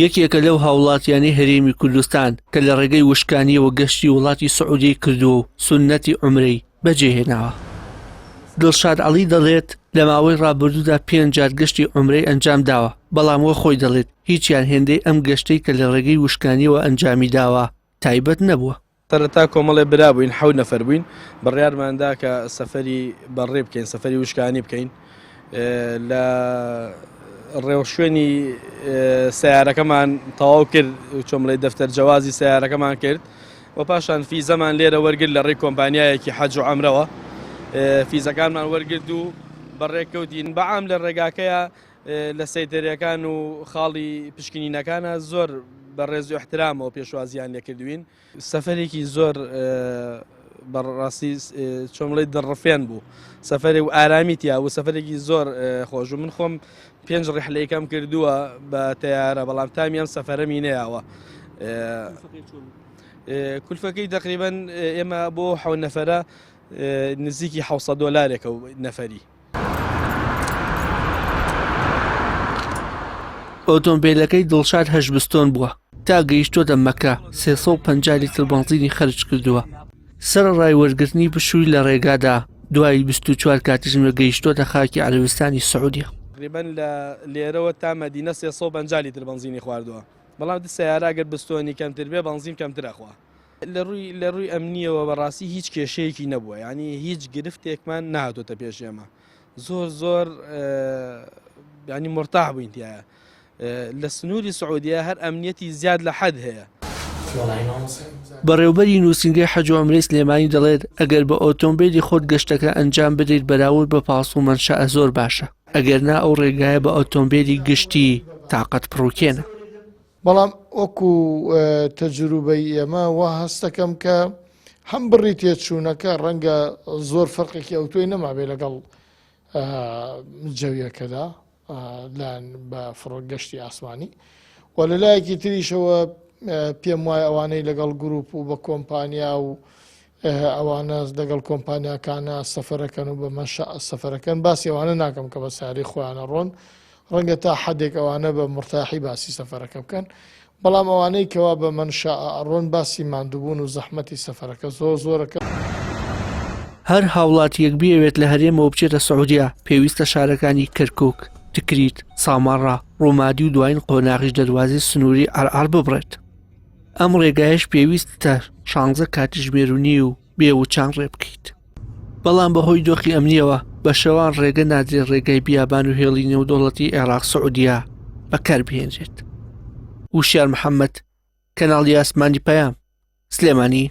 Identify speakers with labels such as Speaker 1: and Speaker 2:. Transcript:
Speaker 1: یەکێکە لەو هاوڵاتیانەی هەرێمی کوردستان کە لە ڕێگەی وشکانیەوە گەشتی وڵاتی سعودی کردووە و سونەتی عومرەی بەجێهێناوە. دڵشاد عەلی دەڵێت لە ماوەی ڕابردوودا 5 جار گەشتی عومرەی ئەنجام داوە، بەڵام وە خۆی دەڵێت هیچیان هێندەی ئەم گەشتەی کە لە ڕێگەی وشکانیەوە ئەنجامی داوە تایبەت نەبووە.
Speaker 2: سەرەتا کۆمەڵێ برابووین 7 نەفەر بووین، بڕیارماندا کە سەفەری بەڕێ بکەین، سەفەری وشکانی بکەین. لە ڕێوشوێنی سیارەکەمان تەواو کرد و چۆمڵی دەفتەر جەوازی سیارەکەمان کرد و پاشان فیزەمان لێرە وەرگرت لە ڕێی کۆمپانیایەکی حەج و عەمرەوە. فیزەکانمان وەرگرت و بەڕێکەوتین. بەعام لە ڕێگاکەیە لە سەیتەریەکان و خاڵی پشکنینەکانە زۆر بەڕێز و احترامەوە پێشوازیان لێکردوین. سەفەرێکی زۆر بەڕاستی چۆمڵی دڵڕفێن بوو، سەفەرێ و ئارامی تیا و سەفەرێکی زۆر خۆش و من خۆم 5 ڕیحلەیەکەم کردووە بە تەیارە، بەڵام تامی ئەم سەفەرەمی نەیاوە. کولفەکەی تقریبەن ئێمە بۆ 7 نەفەرە نزیکی 700 دۆلارێکە و نەفەری.
Speaker 1: ئۆتۆمبیلەکەی دڵشاد 8 بستۆن بووە، تا گەیشتۆتە مەکە 350 لیتر بەنزینی خەرج کردووە. سەرەڕای وەرگرتنی بشووی لە ڕێگادا دوای 24 کاتژمێر گەیشتۆتە خاکی عەرەبستانی سعودیە.
Speaker 2: تقریبەن لە لێرەوە تا مەدینە 350 لیتر بەنزینی خواردووە، بەڵام سەیارە ئەگەر بستۆنی کەمتر بێ بەنزین کەمتر ئەخوا. لە ڕووی ئەمنیەوە بەڕاستی هیچ کێشەیەکی نەبووە، یعنی هیچ گرفتێکمان نهاتۆتە پێش ئێمە. زۆر ینی مرتاح بووین تایە. لە سنووری سعودیە هەر ئەمنیەتی زیاد لە حەد هەیە.
Speaker 1: بەڕێوبەری نووسینگەی حەج و عومرەی سلێمانی دەڵێت ئەگەر بە ئۆتۆمبیلی خۆت گەشتەکە ئەنجام بدەیت بەراورد بە پاس و مەنشەە زۆر باشە، ئەگەرنا ئەو ڕێگایە بە ئۆتۆمبیلی گشتی تاقەت پڕوکێنە.
Speaker 3: بەڵام وەکو تەجروبەی ئێمە وا هەستەکەم کە هەم بڕی تێچوونەکە ڕەنگە زۆر فەرقێکی ئەوتۆی نەمابێ لەگەڵ جەویەکەدا لاەن بە فڕۆگەشتی ئاسمانی و لە لایەکی تریشەوە پێم وایە ئەوانەی لەگەڵ گروپ و بە کۆمپانیا و ئەوانە لەگەڵ کۆمپانیاکانە سەفەرەکەن و بە مەشە سەفەرەکەن باسی ئەوانە ناکەم کە بە ساری خۆیانە ڕۆن، ڕەنگە تا حەدێک ئەوانە بە مرتاحی باسی سەفەرەکە بکەن، بەڵام ئەوانەی کەوا بە مەنشە ئەڕۆن باسی ماندووبوون و زەحمەتی سەفەرەکە زۆرەکە.
Speaker 1: هەر هاوڵاتیەک بێوێت لە هەرێمەوە بچێتە سعودیا پێویستە شارەکانی کەرکووک، تکریت، ساماڕا، ڕۆمادی و دوایین قۆناغیش دەواازی سنووری ئەرعار ببڕێت. ئەم ڕێگایش پێویستە 16 کاتژمێرونی و بێ و چان ڕێ بکەیت. بەڵام بەهۆی دۆخی ئەمنیەوە بە شەوان ڕێگە نادرێت ڕێگای بیابان و هێڵی نێودوڵەتی عێراق سعودیا بەکاربهێنرێت. وشیار محەممەد، کەناڵی ئاسمانی پەیام، سلێمانی.